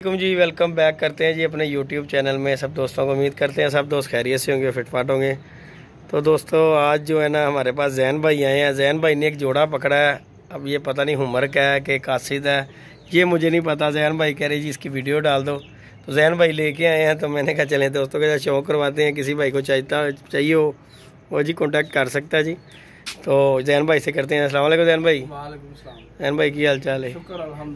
जी welcome back करते हैं जी अपने YouTube चैनल में सब दोस्तों को। उम्मीद करते हैं सब दोस्त खैरियत से होंगे, फिटफाट होंगे। तो दोस्तों आज जो है ना हमारे पास जैन भाई आए हैं। जैन भाई ने एक जोड़ा पकड़ा है। अब ये पता नहीं हुमर क्या है कि कासिद है, ये मुझे नहीं पता। जैन भाई कह रहे जी इसकी वीडियो डाल दो, तो जैन भाई लेके आए हैं। तो मैंने कहा चलें दोस्तों के साथ शौक करवाते हैं। किसी भाई को चाहिए हो वो जी कॉन्टैक्ट कर सकता है जी। तो जैन भाई से करते हैं। अस्सलाम वालेकुम जैन भाई। जैन भाई की हाल चाल है?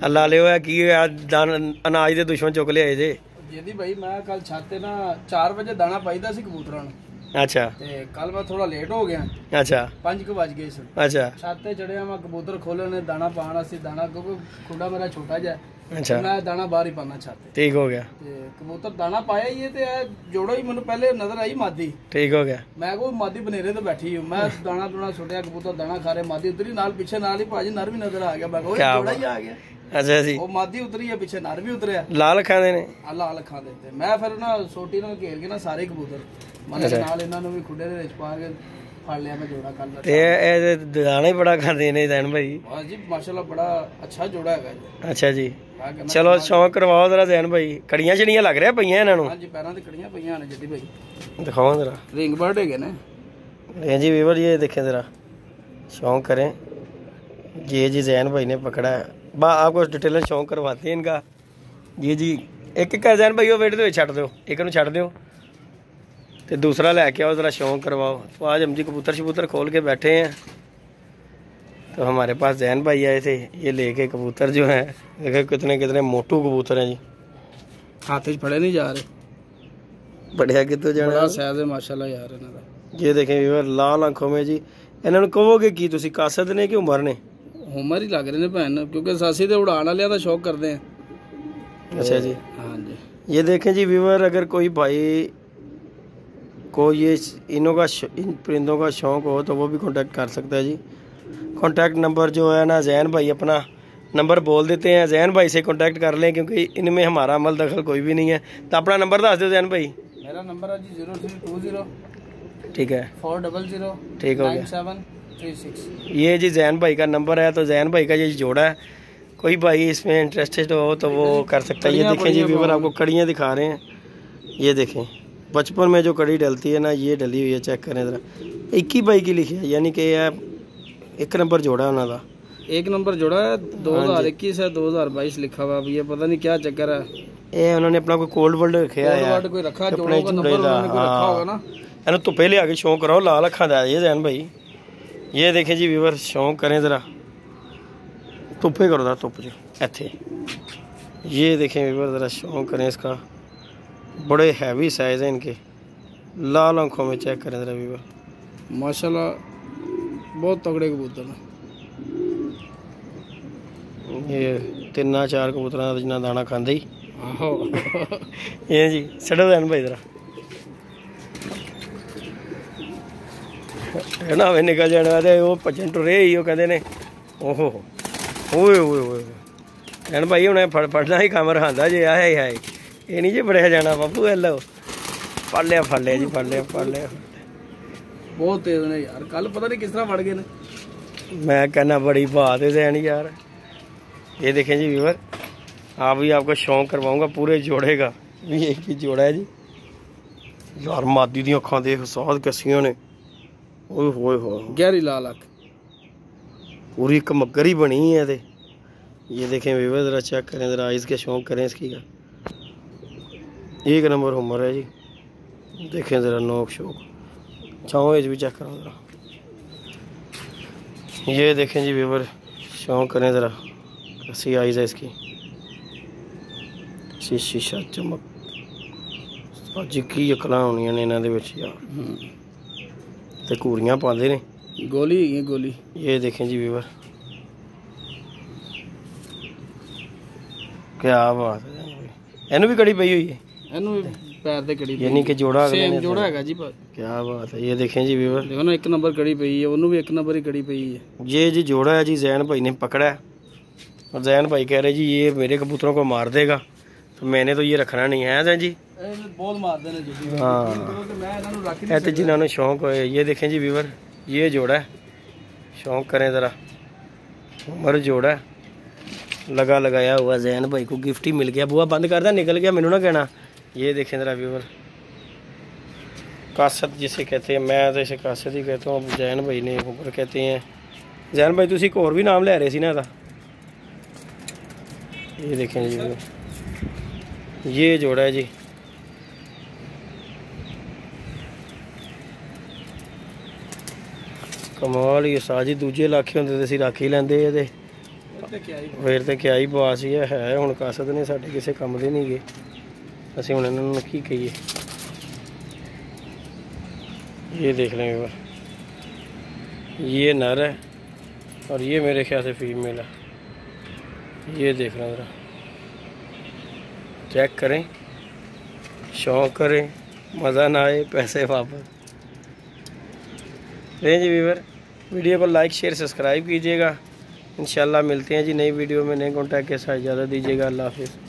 अल्लाह ले होया की आज अनाज के दुश्मन चुक ले आए जे जी भाई। मैं कल छाते ना 4 बजे दाना पाईदा सी कबूतरां नूं। अच्छा ते कल मैं थोड़ा लेट हो गया। अच्छा 5 बज गए सी। अच्छा छाते चढ़िया मैं कबूतर खोले ने दाना पाना सी। दाना क्योंकि खुंडा मेरा छोटा जा। अच्छा मैं दाना बाहर ही पाना छाते। ठीक हो गया। ते कबूतर दाना पाया ही है ते जोड़ो ही मैंने पहले नजर आई मादी। ठीक हो गया। मैं को मादी बनेरे ते बैठी हूं। मैं दाना दुना छुटिया कबूतर दाना खा रहे, मादी उतरी नाल पीछे नाल ही भाजी नर भी नजर आ गया। मैं को जोड़ा ही आ गया। अच्छा जी। वो मादी उतरी है पीछे नर भी उतरिया। लाल खांदे ने? लाल खांदे ते मैं फिर ना सोटी नाल घेर के ना सारे कबूतर मैंने नाल इन्हां नूं भी खुडे दे विच पा के फड़ लिया। मैं जोड़ा कर लिया। ते दाना ही बड़ा खांदे ने जैन भाई। हां जी माशाल्लाह बड़ा अच्छा जोड़ा है जी। अच्छा जी चलो शौक करवाओ जरा जैन भाई। कड़ियां छड़ियां लग रहा पईयां इन्हां नूं? हां जी पैरां ते कड़ियां पईयां ने जदी भाई। दिखाओ जरा। रिंग बर्ड है ने ये जी व्यूअर ये देखें जरा, शौक करें। ये जी जैन भाई ने पकड़ा है। आपको डिटेल शौक करवाते हैं इनका। ये जी एक जैन भाई वो वेट दो छड़ दो, एक नूं छड़ दो तो दूसरा लैके आओ जरा शौक करवाओ। तो आज हम जी कबूतर शबूतर खोल के बैठे हैं। तो हमारे पास जैन भाई आए थे, ये लेके कबूतर जो है देखो कितने कितने मोटू कबूतर हैं जी। हाथ फड़े नहीं जा रहे, बढ़िया कितों जाना। बड़ा साइज है माशाल्लाह यार इन्हां दा। ये देखें व्यूअर लाल आंखों में जी। इन्होंने कहोगे की तुसी कासद ने कि उमर ने? उमर ही लग रहे ने भैन, क्योंकि सासी तो उड़ान वाले का शौक करते हैं। अच्छा जी। हाँ जी ये देखें जी व्यूअर, अगर कोई भाई को ये इन परिंदों का शौक हो तो वो भी कांटेक्ट कर सकता है जी। कांटेक्ट नंबर जो है ना जैन भाई अपना नंबर बोल देते हैं। जैन भाई से कांटेक्ट कर लें क्योंकि इनमें हमारा अमल दखल कोई भी नहीं है। तो अपना नंबर दस दो जैन भाई। मेरा नंबर है जी 0320 ठीक है 400 ठीक हो गया 9736। ये जी जैन भाई का नंबर है। तो जैन भाई का ये जोड़ा है, कोई भाई इसमें इंटरेस्टेड हो तो वो कर सकता है। ये देखें जी व्यूअर आपको कड़ियाँ दिखा रहे हैं। ये देखें बचपन में जो कड़ी डलती है ना ये डली हुई है, चेक करें ज़रा। 21 बाई की लिखी है, यानी कि यह 1 नंबर जोड़ा है उन्होंने। 1 नंबर जोड़ा है 2021 है 2022 लिखा हुआ। अब ये पता नहीं क्या चक्कर है। ये उन्होंने अपना कोई कोल्ड वर्ल्ड रखा है, कोई रखा जोड़ों का नंबर उन्होंने कोई रखा होगा ना। है ना। तो पहले आगे शौक कराओ लाल अखा दा ये जैन भाई। ये देखें जी व्यूअर शौक करें ज़रा, धुप्पे करो ज़रा धुप जो इत्थे। ये देखें व्यूअर ज़रा शौक करें इसका, बड़े हैवी साइज़ हैं इनके। लाल आंखों में चेक करें ज़रा व्यूअर, माशाल्लाह बहुत तगड़े कबूतर हैं। ये 3-4 कबूतर जिन्ना दाना खांदे ही। आहो ये जी छड़ो जैन भाई ज़रा है ना। वे निकल जाने तो वो भजन टुरे ही वो कहते ने ओहो ओए ओए ओए जैन भाई उन्हें फड़ना ही कम रखांदा जे। आए हाय ये नहीं जी बड़े जाना बाबू। हेलो फड़ लिया जी फड़ लिया। बहुत तेज ने यार, कल पता नहीं किस तरह फड़ गए ने। मैं कहना बड़ी बात है जैन यार। ये देखें जी व्यूअर, आप भी आपको शौक करवाऊंगा पूरे जोड़े का। ये एक ही जोड़ा है जी यार। मादी दी अखां देख साध कसियां ने, ओए होए होए गहरी लाल अख, पूरी एक मगर ही बनी है। ते ये देखें व्यूअर ज़रा चेक करें ज़रा, आइज़ के शौक करें इसकी का। 1 नंबर उम्र है जी। देखें ज़रा नोक शौक, छाँव एज भी चेक करो ज़रा। ये देखें जी व्यूअर शौक करें ज़रा, कैसी आइज़ है इसकी, शीशा चमक अज की अकलां होनियां ने इन्हां दे विच यार। ते घूरियां पांदे ने गोली ये गोली। ये देखें जी व्यूअर क्या बात है। इन्हू भी कड़ी पई हुई है, इन्हू भी पैर ते कड़ी, यानी कि जोड़ा सेम जोड़ा है जी। क्या बात है। ये देखें जी व्यूअर, देखो ना 1 नंबर कड़ी पई है, उन्होंने भी 1 नंबर ही कड़ी पई है। ये जी जोड़ा है जी जैन भाई ने पकड़ा है। और जैन भाई कह रहे जी ये मेरे कबूतरों को मार देगा, तो मैंने तो ये रखना नहीं है जैन जी। बहुत मारते हैं जी। हाँ ऐसे जिन्होंने शौक हो। ये देखें जी व्यूअर ये जोड़ा है, शौक करें ज़रा, उम्र जोड़ा है। लगा लगाया हुआ जैन भाई को गिफ्ट ही मिल गया। बुआ बंद कर दिया, निकल गया, मैनू ना कहना। ये देखें जरा व्यूवर, कासत जिसे कहते हैं, मैं तो इसे कासत ही कहता हूँ। जैन भाई ने ऊपर कहते हैं। जैन भाई तुम एक और भी नाम लै रहे सी ना था। ये देखें जी, ये जोड़ा है जी। कमाल ही सा जी, दूजे लाखे होंगे तो असीं रख ही लेंदे ये। फिर तो क्या ही बास ही है। हुण कासत ने साडे किसी काम दे नहीं गए, असीं हुण इन्हां नूं की कहिए। ये देख लेंगे, ये नर है और ये मेरे ख्याल से फीमेल है। ये देख लें ज़रा, चेक करें, शौक़ करें, मज़ा ना आए पैसे वापस। लें जी व्यूअर, वीडियो को लाइक शेयर सब्सक्राइब कीजिएगा। इंशाल्लाह मिलते हैं जी नई वीडियो में, नए कॉन्टैक्ट के साथ। इजाज़त दीजिएगा। अल्लाह हाफ़िज़।